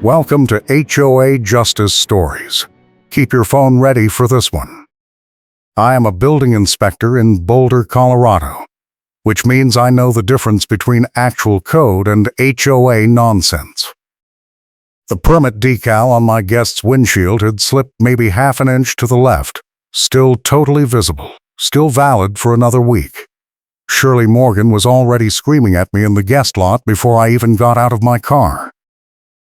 Welcome to HOA Justice Stories. Keep your phone ready for this one. I am a building inspector in Boulder, Colorado, which means I know the difference between actual code and HOA nonsense. The permit decal on my guest's windshield had slipped maybe half an inch to the left, still totally visible, still valid for another week. Shirley Morgan was already screaming at me in the guest lot before I even got out of my car.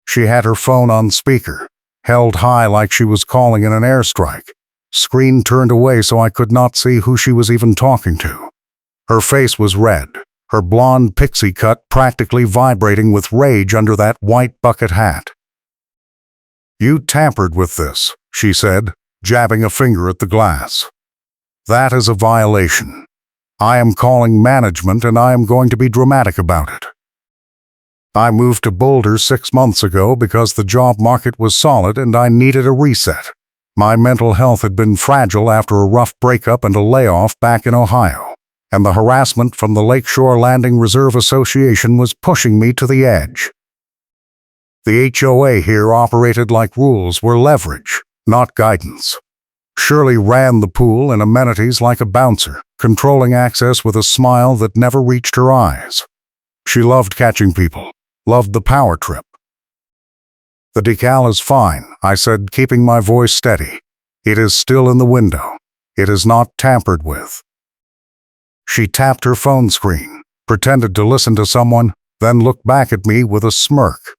She had her phone on speaker, held high like she was calling in an airstrike, screen turned away so I could not see who she was even talking to. Her face was red, her blonde pixie cut practically vibrating with rage under that white bucket hat. "You tampered with this," she said, jabbing a finger at the glass. "That is a violation. I am calling management and I am going to be dramatic about it. I moved to Boulder 6 months ago because the job market was solid and I needed a reset. My mental health had been fragile after a rough breakup and a layoff back in Ohio, and the harassment from the Lakeshore Landing Reserve Association was pushing me to the edge. The HOA here operated like rules were leverage, not guidance. Shirley ran the pool and amenities like a bouncer, controlling access with a smile that never reached her eyes. She loved catching people. Loved the power trip. "The decal is fine," I said, keeping my voice steady. "It is still in the window. It is not tampered with." She tapped her phone screen, pretended to listen to someone, then looked back at me with a smirk.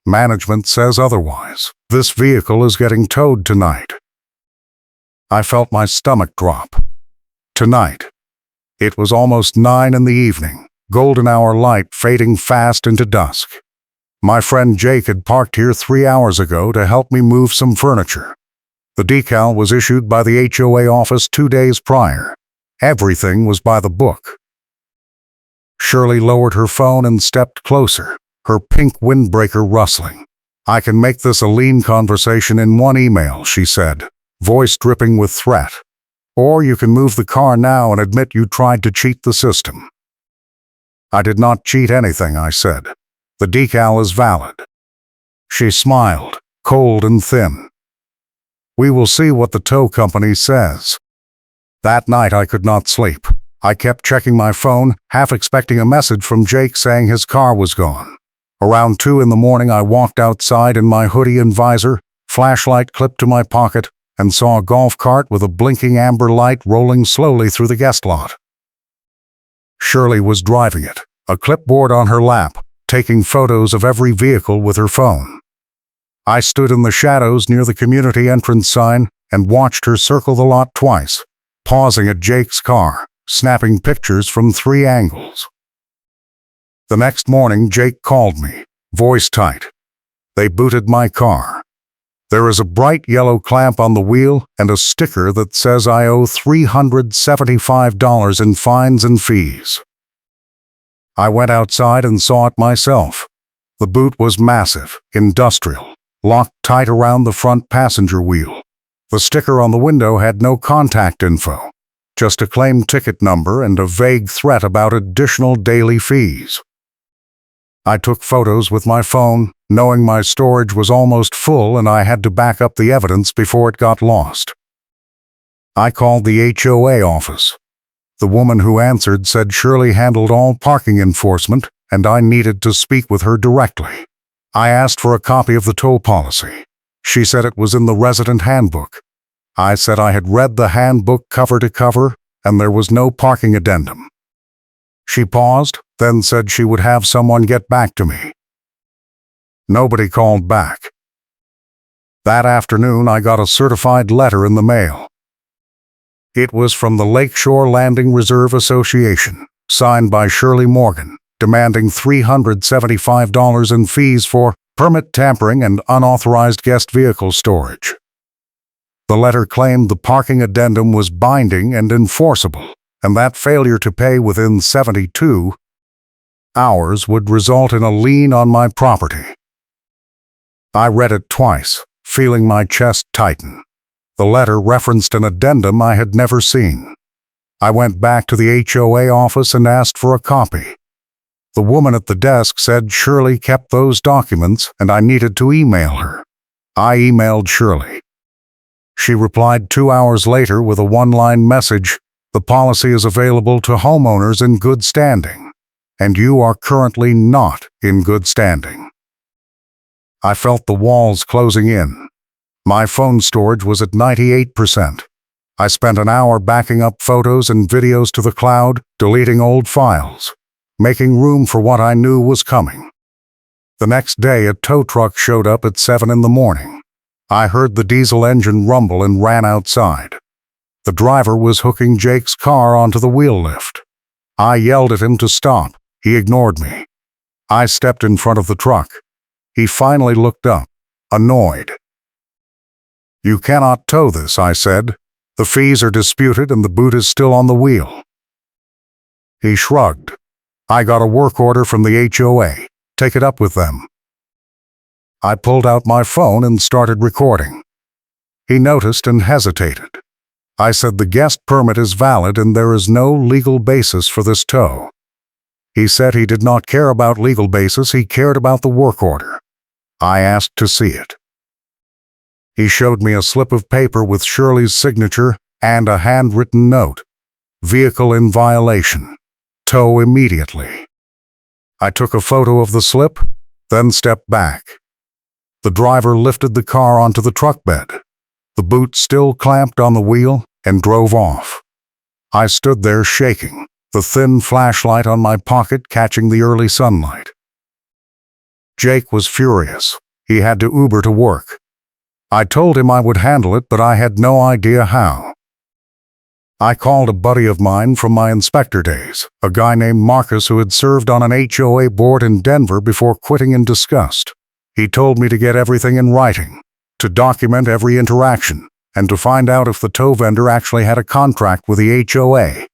"Management says otherwise. This vehicle is getting towed tonight." I felt my stomach drop. Tonight. It was almost 9 in the evening. Golden hour light fading fast into dusk. My friend Jake had parked here 3 hours ago to help me move some furniture. The decal was issued by the HOA office 2 days prior. Everything was by the book. Shirley lowered her phone and stepped closer, her pink windbreaker rustling. "I can make this a lean conversation in one email," she said, voice dripping with threat. "Or you can move the car now and admit you tried to cheat the system." "I did not cheat anything," I said. "The decal is valid." She smiled, cold and thin. "We will see what the tow company says." That night I could not sleep. I kept checking my phone, half expecting a message from Jake saying his car was gone. Around 2 in the morning I walked outside in my hoodie and visor, flashlight clipped to my pocket, and saw a golf cart with a blinking amber light rolling slowly through the guest lot. Shirley was driving it, a clipboard on her lap, taking photos of every vehicle with her phone. I stood in the shadows near the community entrance sign and watched her circle the lot twice, pausing at Jake's car, snapping pictures from 3 angles. The next morning Jake called me, voice tight. They booted my car. There is a bright yellow clamp on the wheel and a sticker that says I owe $375 in fines and fees. I went outside and saw it myself. The boot was massive, industrial, locked tight around the front passenger wheel. The sticker on the window had no contact info, just a claim ticket number and a vague threat about additional daily fees. I took photos with my phone, knowing my storage was almost full and I had to back up the evidence before it got lost. I called the HOA office. The woman who answered said Shirley handled all parking enforcement and I needed to speak with her directly. I asked for a copy of the tow policy. She said it was in the resident handbook. I said I had read the handbook cover to cover and there was no parking addendum. She paused, then said she would have someone get back to me. Nobody called back. That afternoon I got a certified letter in the mail. It was from the Lakeshore Landing Reserve Association, signed by Shirley Morgan, demanding $375 in fees for permit tampering and unauthorized guest vehicle storage. The letter claimed the parking addendum was binding and enforceable, and that failure to pay within 72 hours would result in a lien on my property. I read it twice, feeling my chest tighten. The letter referenced an addendum I had never seen. I went back to the HOA office and asked for a copy. The woman at the desk said Shirley kept those documents and I needed to email her. I emailed Shirley. She replied 2 hours later with a one-line message: "The policy is available to homeowners in good standing, and you are currently not in good standing." I felt the walls closing in. My phone storage was at 98%. I spent an hour backing up photos and videos to the cloud, deleting old files, making room for what I knew was coming. The next day, a tow truck showed up at 7 in the morning. I heard the diesel engine rumble and ran outside. The driver was hooking Jake's car onto the wheel lift. I yelled at him to stop. He ignored me. I stepped in front of the truck. He finally looked up, annoyed. "You cannot tow this," I said. "The fees are disputed and the boot is still on the wheel." He shrugged. "I got a work order from the HOA. Take it up with them." I pulled out my phone and started recording. He noticed and hesitated. I said the guest permit is valid and there is no legal basis for this tow. He said he did not care about legal basis, he cared about the work order. I asked to see it. He showed me a slip of paper with Shirley's signature and a handwritten note: "Vehicle in violation. Tow immediately." I took a photo of the slip, then stepped back. The driver lifted the car onto the truck bed. The boot still clamped on the wheel, and drove off. I stood there shaking, the thin flashlight on my pocket catching the early sunlight. Jake was furious. He had to Uber to work. I told him I would handle it, but I had no idea how. I called a buddy of mine from my inspector days, a guy named Marcus who had served on an HOA board in Denver before quitting in disgust. He told me to get everything in writing, to document every interaction, and to find out if the tow vendor actually had a contract with the HOA.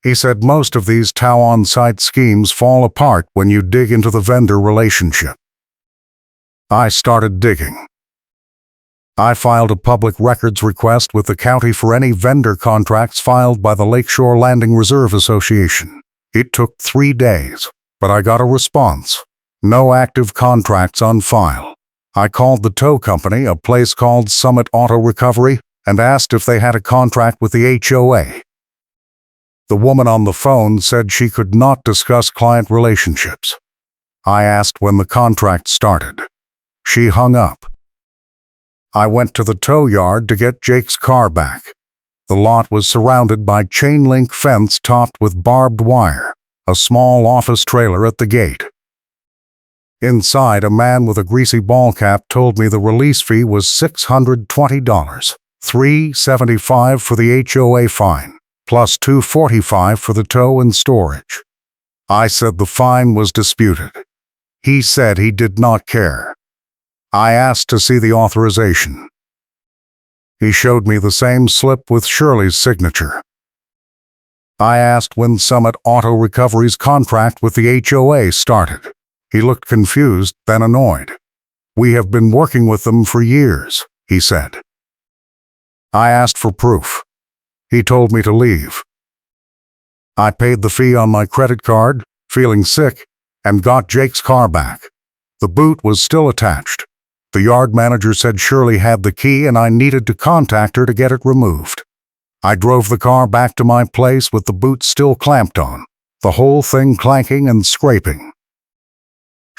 He said most of these tow on-site schemes fall apart when you dig into the vendor relationship. I started digging. I filed a public records request with the county for any vendor contracts filed by the Lakeshore Landing Reserve Association. It took 3 days, but I got a response. No active contracts on file. I called the tow company, a place called Summit Auto Recovery, and asked if they had a contract with the HOA. The woman on the phone said she could not discuss client relationships. I asked when the contract started. She hung up. I went to the tow yard to get Jake's car back. The lot was surrounded by chain-link fence topped with barbed wire, a small office trailer at the gate. Inside, a man with a greasy ball cap told me the release fee was $620, $375 for the HOA fine, plus $245 for the tow and storage. I said the fine was disputed. He said he did not care. I asked to see the authorization. He showed me the same slip with Shirley's signature. I asked when Summit Auto Recovery's contract with the HOA started. He looked confused, then annoyed. "We have been working with them for years," he said. I asked for proof. He told me to leave. I paid the fee on my credit card, feeling sick, and got Jake's car back. The boot was still attached. The yard manager said Shirley had the key and I needed to contact her to get it removed. I drove the car back to my place with the boot still clamped on, the whole thing clanking and scraping.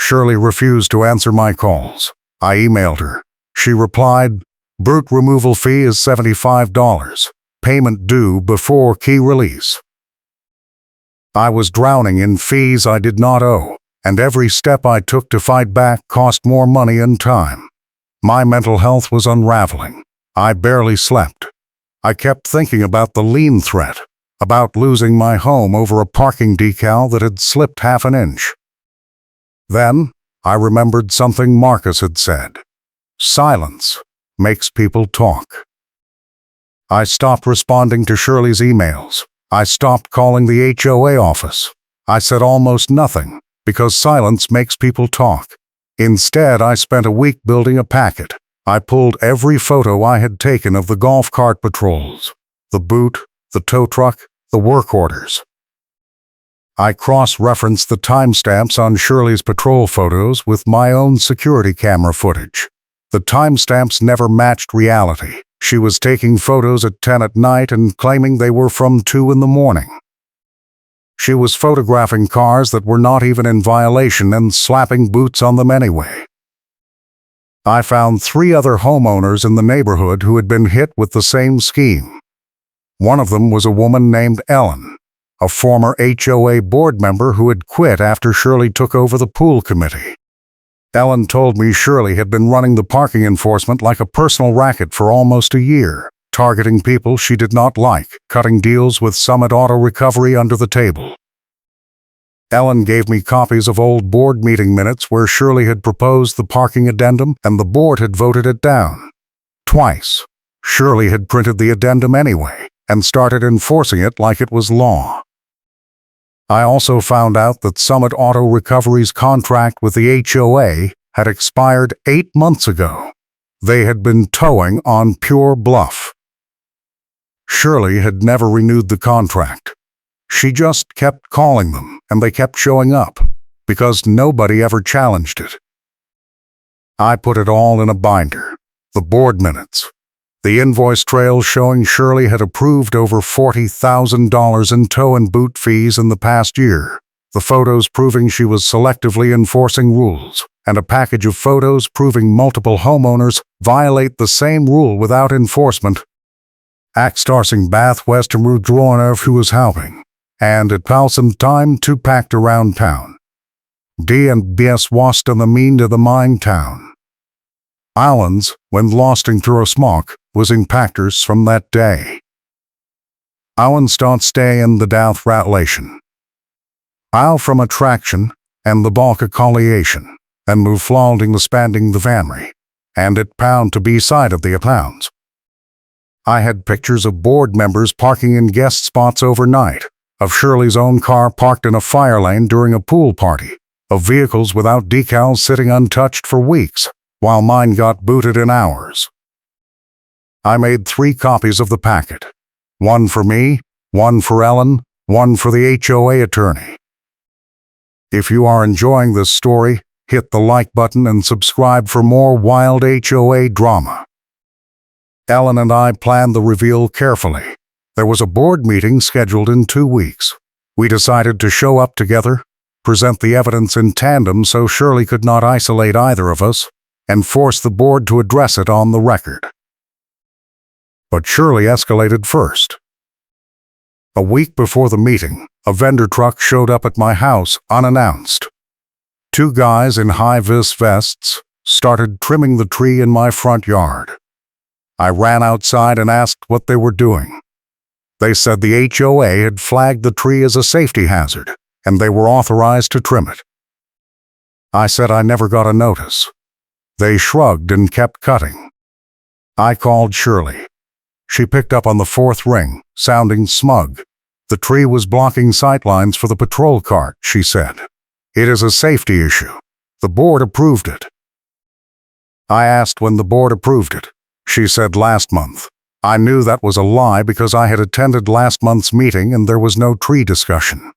Shirley refused to answer my calls. I emailed her. She replied, "Boot removal fee is $75. Payment due before key release." I was drowning in fees I did not owe, and every step I took to fight back cost more money and time. My mental health was unraveling. I barely slept. I kept thinking about the lien threat, about losing my home over a parking decal that had slipped half an inch. Then, I remembered something Marcus had said. Silence makes people talk. I stopped responding to Shirley's emails. I stopped calling the HOA office. I said almost nothing, because silence makes people talk. Instead, I spent a week building a packet. I pulled every photo I had taken of the golf cart patrols, the boot, the tow truck, the work orders. I cross-referenced the timestamps on Shirley's patrol photos with my own security camera footage. The timestamps never matched reality. She was taking photos at 10 at night and claiming they were from 2 in the morning. She was photographing cars that were not even in violation and slapping boots on them anyway. I found 3 other homeowners in the neighborhood who had been hit with the same scheme. One of them was a woman named Ellen, a former HOA board member who had quit after Shirley took over the pool committee. Ellen told me Shirley had been running the parking enforcement like a personal racket for almost a year, targeting people she did not like, cutting deals with Summit Auto Recovery under the table. Ellen gave me copies of old board meeting minutes where Shirley had proposed the parking addendum and the board had voted it down. Twice, Shirley had printed the addendum anyway and started enforcing it like it was law. I also found out that Summit Auto Recovery's contract with the HOA had expired 8 months ago. They had been towing on pure bluff. Shirley had never renewed the contract. She just kept calling them, and they kept showing up, because nobody ever challenged it. I put it all in a binder, the board minutes, the invoice trail showing Shirley had approved over $40,000 in tow and boot fees in the past year, the photos proving she was selectively enforcing rules, and a package of photos proving multiple homeowners violate the same rule without enforcement. Axtarsing Bath Western Rudroner who was helping, and it palsam time to packed around town. D and BS wast in the mean to the mine town. Islands, when losting through a smock, was in pactors from that day. Islands don't stay in the Douth relation. I'll from attraction, and the bulk of colliation, and move flaunting the spanding the vanry, and it pound to be side of the pounds. I had pictures of board members parking in guest spots overnight, of Shirley's own car parked in a fire lane during a pool party, of vehicles without decals sitting untouched for weeks, while mine got booted in hours. I made 3 copies of the packet, one for me, one for Ellen, one for the HOA attorney. If you are enjoying this story, hit the like button and subscribe for more wild HOA drama. Ellen and I planned the reveal carefully. There was a board meeting scheduled in 2 weeks. We decided to show up together, present the evidence in tandem so Shirley could not isolate either of us, and force the board to address it on the record. But Shirley escalated first. A week before the meeting, a vendor truck showed up at my house unannounced. 2 guys in high-vis vests started trimming the tree in my front yard. I ran outside and asked what they were doing. They said the HOA had flagged the tree as a safety hazard, and they were authorized to trim it. I said I never got a notice. They shrugged and kept cutting. I called Shirley. She picked up on the 4th ring, sounding smug. The tree was blocking sightlines for the patrol cart, she said. It is a safety issue. The board approved it. I asked when the board approved it. She said last month. I knew that was a lie because I had attended last month's meeting and there was no tree discussion.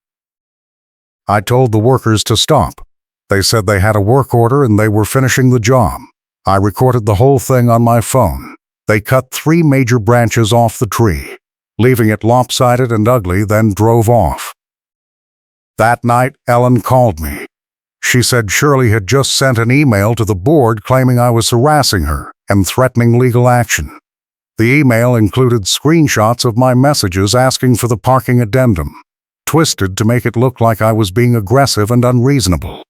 I told the workers to stop. They said they had a work order and they were finishing the job. I recorded the whole thing on my phone. They cut 3 major branches off the tree, leaving it lopsided and ugly, then drove off. That night, Ellen called me. She said Shirley had just sent an email to the board claiming I was harassing her and threatening legal action. The email included screenshots of my messages asking for the parking addendum, twisted to make it look like I was being aggressive and unreasonable.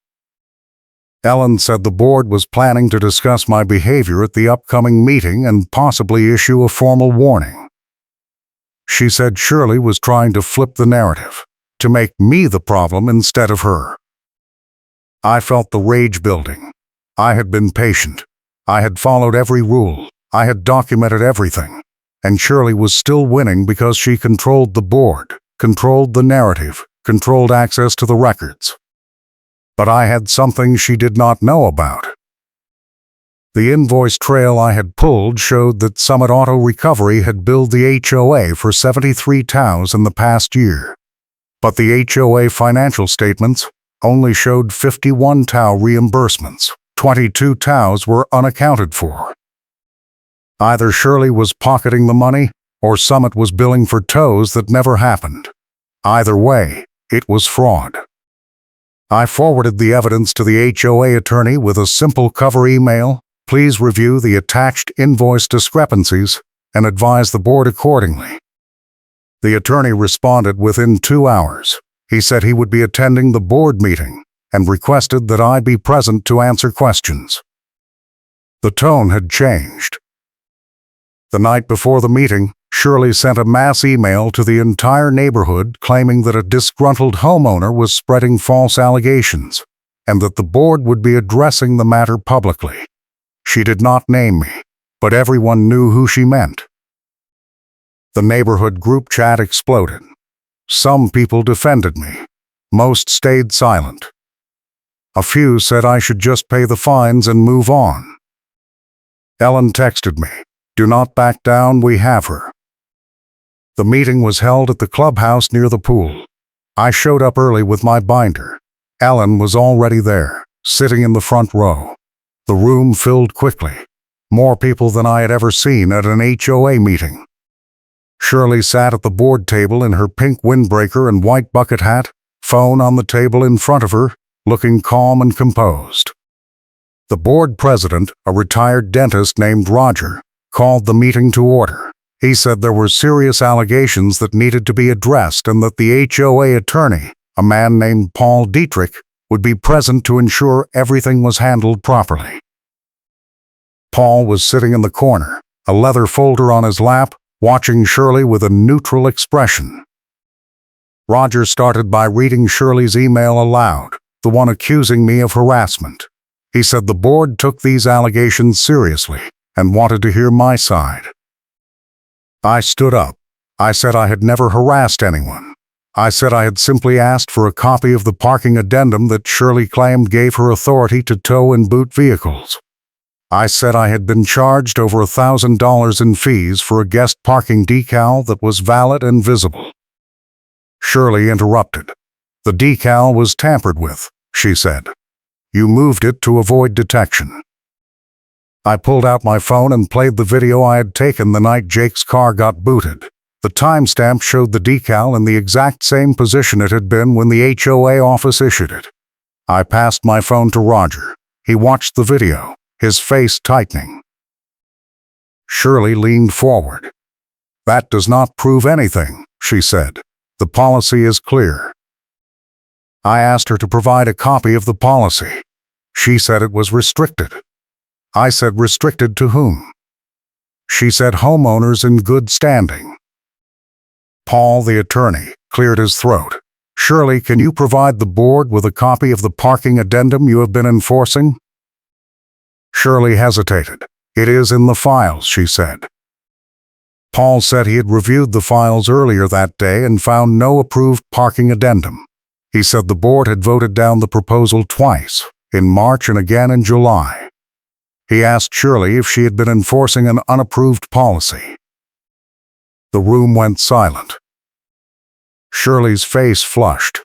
Ellen said the board was planning to discuss my behavior at the upcoming meeting and possibly issue a formal warning. She said Shirley was trying to flip the narrative, to make me the problem instead of her. I felt the rage building. I had been patient. I had followed every rule. I had documented everything. And Shirley was still winning because she controlled the board, controlled the narrative, controlled access to the records. But I had something she did not know about. The invoice trail I had pulled showed that Summit Auto Recovery had billed the HOA for 73 tows in the past year. but the HOA financial statements only showed 51 TOW reimbursements. 22 TOWs were unaccounted for. Either Shirley was pocketing the money, or Summit was billing for tows that never happened. Either way, it was fraud. I forwarded the evidence to the HOA attorney with a simple cover email. Please review the attached invoice discrepancies and advise the board accordingly. The attorney responded within 2 hours. He said he would be attending the board meeting and requested that I be present to answer questions. The tone had changed. The night before the meeting, Shirley sent a mass email to the entire neighborhood claiming that a disgruntled homeowner was spreading false allegations and that the board would be addressing the matter publicly. She did not name me, but everyone knew who she meant. The neighborhood group chat exploded. Some people defended me. Most stayed silent. A few said I should just pay the fines and move on. Ellen texted me, "Do not back down, we have her." The meeting was held at the clubhouse near the pool. I showed up early with my binder. Ellen was already there, sitting in the front row. The room filled quickly. More people than I had ever seen at an HOA meeting. Shirley sat at the board table in her pink windbreaker and white bucket hat, phone on the table in front of her, looking calm and composed. The board president, a retired dentist named Roger, called the meeting to order. He said there were serious allegations that needed to be addressed and that the HOA attorney, a man named Paul Dietrich, would be present to ensure everything was handled properly. Paul was sitting in the corner, a leather folder on his lap, watching Shirley with a neutral expression. Roger started by reading Shirley's email aloud, the one accusing me of harassment. He said the board took these allegations seriously and wanted to hear my side. I stood up. I said I had never harassed anyone. I said I had simply asked for a copy of the parking addendum that Shirley claimed gave her authority to tow and boot vehicles. I said I had been charged over $1,000 in fees for a guest parking decal that was valid and visible. Shirley interrupted. "The decal was tampered with," she said. "You moved it to avoid detection." I pulled out my phone and played the video I had taken the night Jake's car got booted. The timestamp showed the decal in the exact same position it had been when the HOA office issued it. I passed my phone to Roger. He watched the video, his face tightening. Shirley leaned forward. "That does not prove anything," she said. "The policy is clear." I asked her to provide a copy of the policy. She said it was restricted. I said restricted to whom? She said homeowners in good standing. Paul, the attorney, cleared his throat. "Shirley, can you provide the board with a copy of the parking addendum you have been enforcing?" Shirley hesitated. "It is in the files," she said. Paul said he had reviewed the files earlier that day and found no approved parking addendum. He said the board had voted down the proposal twice, in March and again in July. He asked Shirley if she had been enforcing an unapproved policy. The room went silent. Shirley's face flushed.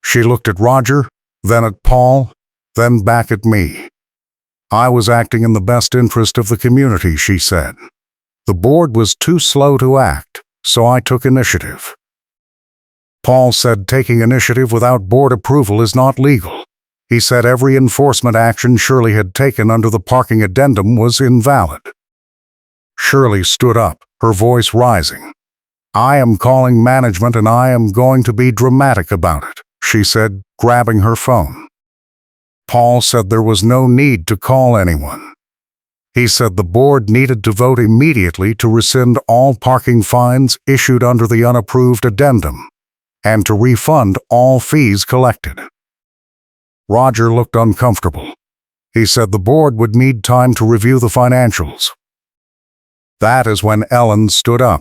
She looked at Roger, then at Paul, then back at me. "I was acting in the best interest of the community," she said. "The board was too slow to act, so I took initiative." Paul said taking initiative without board approval is not legal. He said every enforcement action Shirley had taken under the parking addendum was invalid. Shirley stood up, her voice rising. "I am calling management and I am going to be dramatic about it," she said, grabbing her phone. Paul said there was no need to call anyone. He said the board needed to vote immediately to rescind all parking fines issued under the unapproved addendum and to refund all fees collected. Roger looked uncomfortable. He said the board would need time to review the financials. That is when Ellen stood up.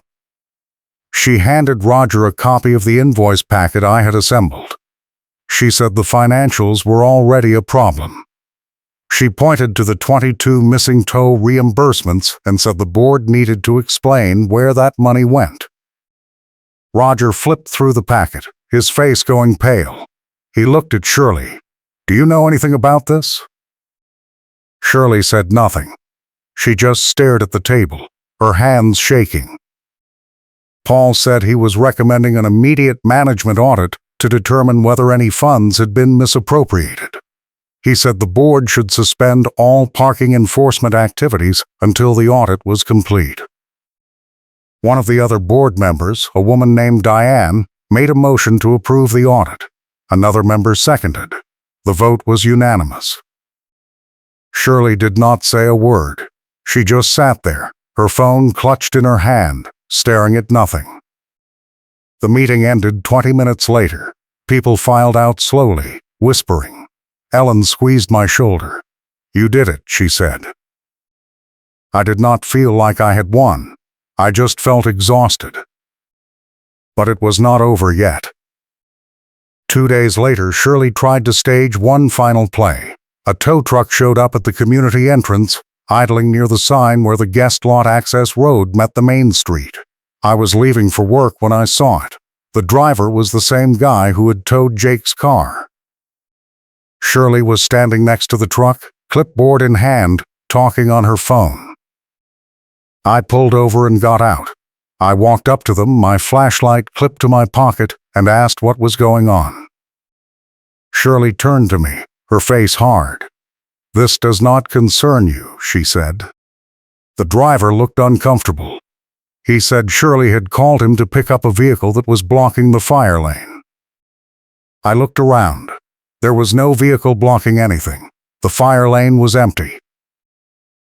She handed Roger a copy of the invoice packet I had assembled. She said the financials were already a problem. She pointed to the 22 missing tow reimbursements and said the board needed to explain where that money went. Roger flipped through the packet, his face going pale. He looked at Shirley. "Do you know anything about this?" Shirley said nothing. She just stared at the table, her hands shaking. Paul said he was recommending an immediate management audit to determine whether any funds had been misappropriated. He said the board should suspend all parking enforcement activities until the audit was complete. One of the other board members, a woman named Diane, made a motion to approve the audit. Another member seconded. The vote was unanimous. Shirley did not say a word. She just sat there, her phone clutched in her hand, staring at nothing. The meeting ended 20 minutes later. People filed out slowly, whispering. Ellen squeezed my shoulder. "You did it," she said. I did not feel like I had won. I just felt exhausted. But it was not over yet. 2 days later, Shirley tried to stage one final play. A tow truck showed up at the community entrance, idling near the sign where the guest lot access road met the main street. I was leaving for work when I saw it. The driver was the same guy who had towed Jake's car. Shirley was standing next to the truck, clipboard in hand, talking on her phone. I pulled over and got out. I walked up to them, my flashlight clipped to my pocket, and asked what was going on. Shirley turned to me, her face hard. "This does not concern you," she said. The driver looked uncomfortable. He said Shirley had called him to pick up a vehicle that was blocking the fire lane. I looked around. There was no vehicle blocking anything. The fire lane was empty.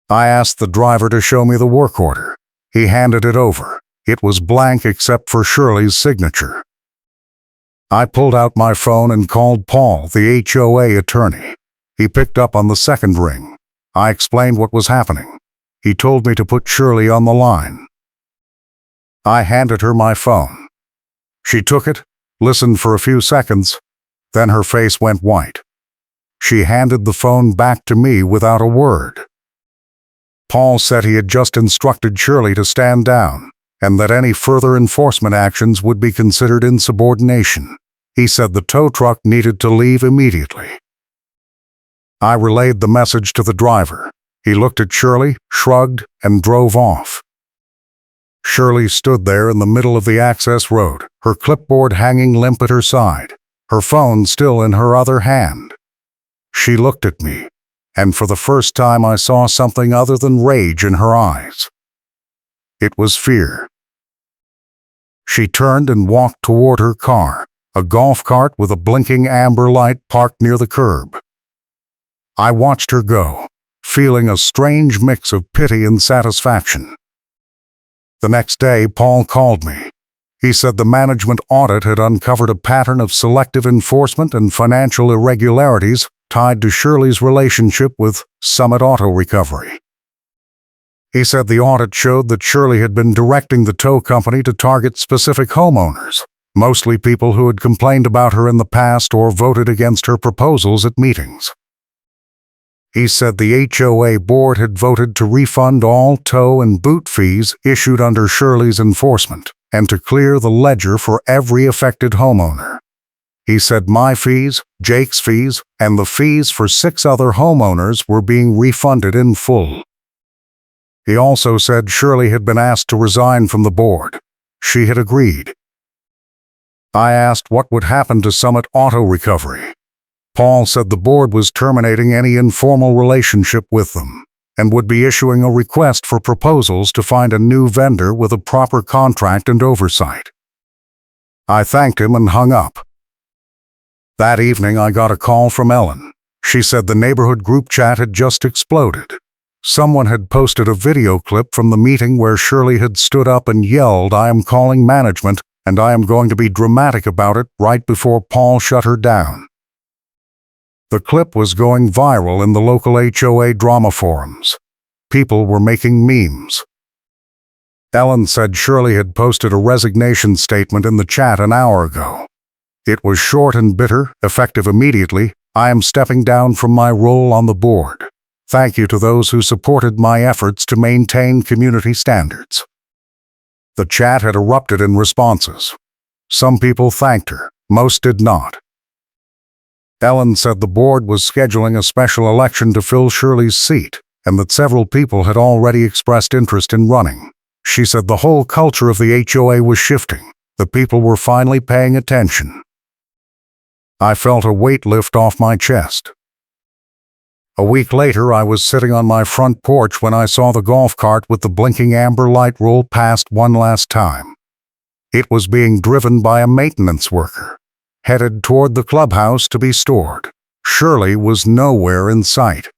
I asked the driver to show me the work order. He handed it over. It was blank except for Shirley's signature. I pulled out my phone and called Paul, the HOA attorney. He picked up on the second ring. I explained what was happening. He told me to put Shirley on the line. I handed her my phone. She took it, listened for a few seconds, then her face went white. She handed the phone back to me without a word. Paul said he had just instructed Shirley to stand down, and that any further enforcement actions would be considered insubordination. He said the tow truck needed to leave immediately. I relayed the message to the driver. He looked at Shirley, shrugged, and drove off. Shirley stood there in the middle of the access road, her clipboard hanging limp at her side, her phone still in her other hand. She looked at me, and for the first time I saw something other than rage in her eyes. It was fear. She turned and walked toward her car, a golf cart with a blinking amber light parked near the curb. I watched her go, feeling a strange mix of pity and satisfaction. The next day, Paul called me. He said the management audit had uncovered a pattern of selective enforcement and financial irregularities tied to Shirley's relationship with Summit Auto Recovery. He said the audit showed that Shirley had been directing the tow company to target specific homeowners, mostly people who had complained about her in the past or voted against her proposals at meetings. He said the HOA board had voted to refund all tow and boot fees issued under Shirley's enforcement and to clear the ledger for every affected homeowner. He said my fees, Jake's fees, and the fees for 6 other homeowners were being refunded in full. He also said Shirley had been asked to resign from the board. She had agreed. I asked what would happen to Summit Auto Recovery. Paul said the board was terminating any informal relationship with them and would be issuing a request for proposals to find a new vendor with a proper contract and oversight. I thanked him and hung up. That evening I got a call from Ellen. She said the neighborhood group chat had just exploded. Someone had posted a video clip from the meeting where Shirley had stood up and yelled, "I am calling management, and I am going to be dramatic about it," right before Paul shut her down. The clip was going viral in the local HOA drama forums. People were making memes. Ellen said Shirley had posted a resignation statement in the chat an hour ago. It was short and bitter, effective immediately. "I am stepping down from my role on the board. Thank you to those who supported my efforts to maintain community standards." The chat had erupted in responses. Some people thanked her, Most did not. Ellen said the board was scheduling a special election to fill Shirley's seat, and that several people had already expressed interest in running. She said the whole culture of the HOA was shifting. The people were finally paying attention. I felt a weight lift off my chest. A week later, I was sitting on my front porch when I saw the golf cart with the blinking amber light roll past one last time. It was being driven by a maintenance worker, headed toward the clubhouse to be stored. Shirley was nowhere in sight.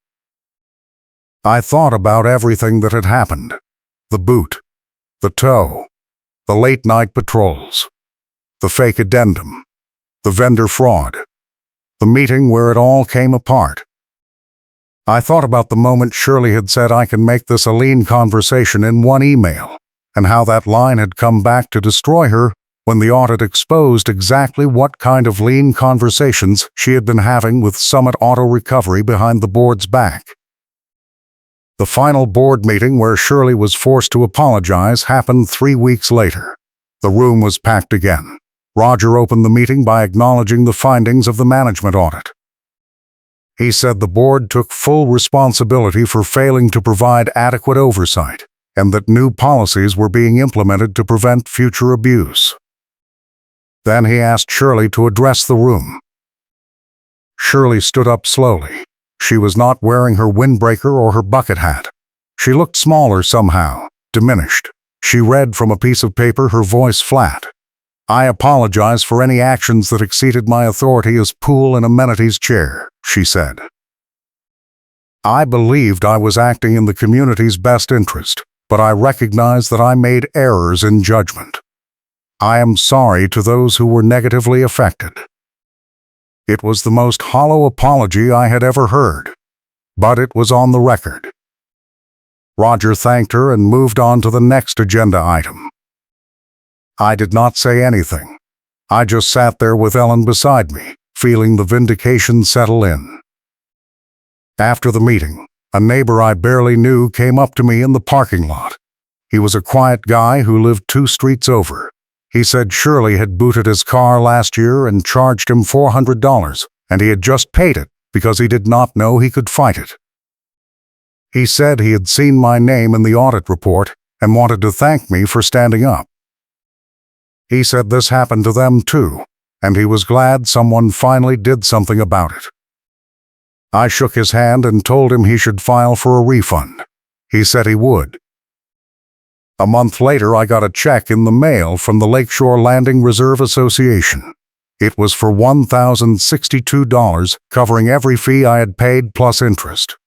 I thought about everything that had happened: the boot, the tow, the late-night patrols, the fake addendum, the vendor fraud, the meeting where it all came apart. I thought about the moment Shirley had said, "I can make this a lean conversation in one email," and how that line had come back to destroy her when the audit exposed exactly what kind of lean conversations she had been having with Summit Auto Recovery behind the board's back. The final board meeting where Shirley was forced to apologize happened 3 weeks later. The room was packed again. Roger opened the meeting by acknowledging the findings of the management audit. He said the board took full responsibility for failing to provide adequate oversight, and that new policies were being implemented to prevent future abuse. Then he asked Shirley to address the room. Shirley stood up slowly. She was not wearing her windbreaker or her bucket hat. She looked smaller somehow, diminished. She read from a piece of paper, her voice flat. "I apologize for any actions that exceeded my authority as pool and amenities chair," she said. "I believed I was acting in the community's best interest, but I recognize that I made errors in judgment. I am sorry to those who were negatively affected." It was the most hollow apology I had ever heard, but it was on the record. Roger thanked her and moved on to the next agenda item. I did not say anything. I just sat there with Ellen beside me, feeling the vindication settle in. After the meeting, a neighbor I barely knew came up to me in the parking lot. He was a quiet guy who lived 2 streets over. He said Shirley had booted his car last year and charged him $400, and he had just paid it because he did not know he could fight it. He said he had seen my name in the audit report and wanted to thank me for standing up. He said this happened to them too, and he was glad someone finally did something about it. I shook his hand and told him he should file for a refund. He said he would. A month later, I got a check in the mail from the Lakeshore Landing Reserve Association. It was for $1,062, covering every fee I had paid plus interest.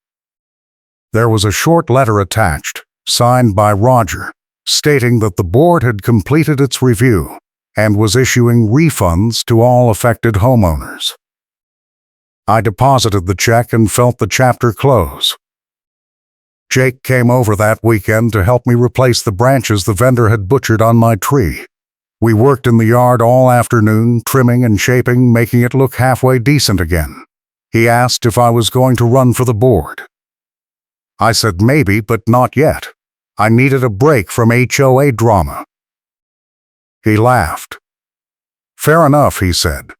There was a short letter attached, signed by Roger, stating that the board had completed its review and was issuing refunds to all affected homeowners. I deposited the check and felt the chapter close. Jake came over that weekend to help me replace the branches the vendor had butchered on my tree. We worked in the yard all afternoon, trimming and shaping, making it look halfway decent again. He asked if I was going to run for the board. I said maybe, but not yet. I needed a break from HOA drama. He laughed. "Fair enough," he said.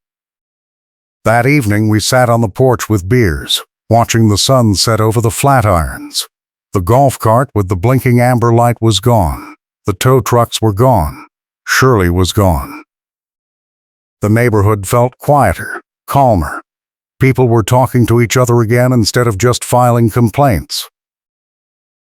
That evening we sat on the porch with beers, watching the sun set over the Flatirons. The golf cart with the blinking amber light was gone. The tow trucks were gone. Shirley was gone. The neighborhood felt quieter, calmer. People were talking to each other again instead of just filing complaints.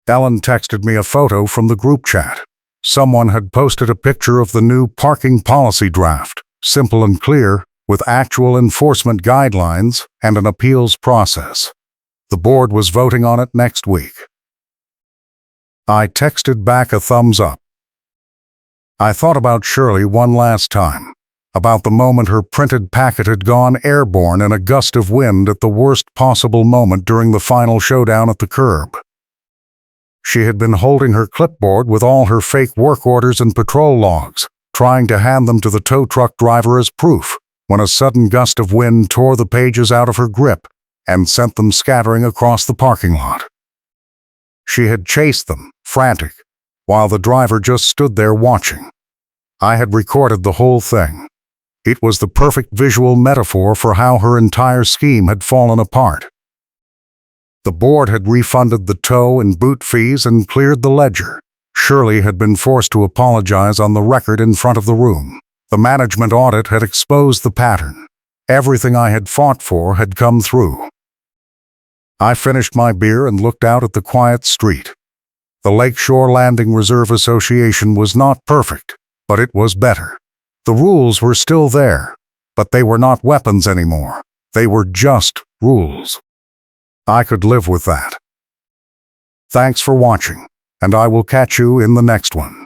Ellen texted me a photo from the group chat. Someone had posted a picture of the new parking policy draft, simple and clear, with actual enforcement guidelines and an appeals process. The board was voting on it next week. I texted back a thumbs up. I thought about Shirley one last time, about the moment her printed packet had gone airborne in a gust of wind at the worst possible moment during the final showdown at the curb. She had been holding her clipboard with all her fake work orders and patrol logs, trying to hand them to the tow truck driver as proof, when a sudden gust of wind tore the pages out of her grip and sent them scattering across the parking lot. She had chased them, frantic, while the driver just stood there watching. I had recorded the whole thing. It was the perfect visual metaphor for how her entire scheme had fallen apart. The board had refunded the tow and boot fees and cleared the ledger. Shirley had been forced to apologize on the record in front of the room. The management audit had exposed the pattern. Everything I had fought for had come through. I finished my beer and looked out at the quiet street. The Lakeshore Landing Reserve Association was not perfect, but it was better. The rules were still there, but they were not weapons anymore. They were just rules. I could live with that. Thanks for watching, and I will catch you in the next one.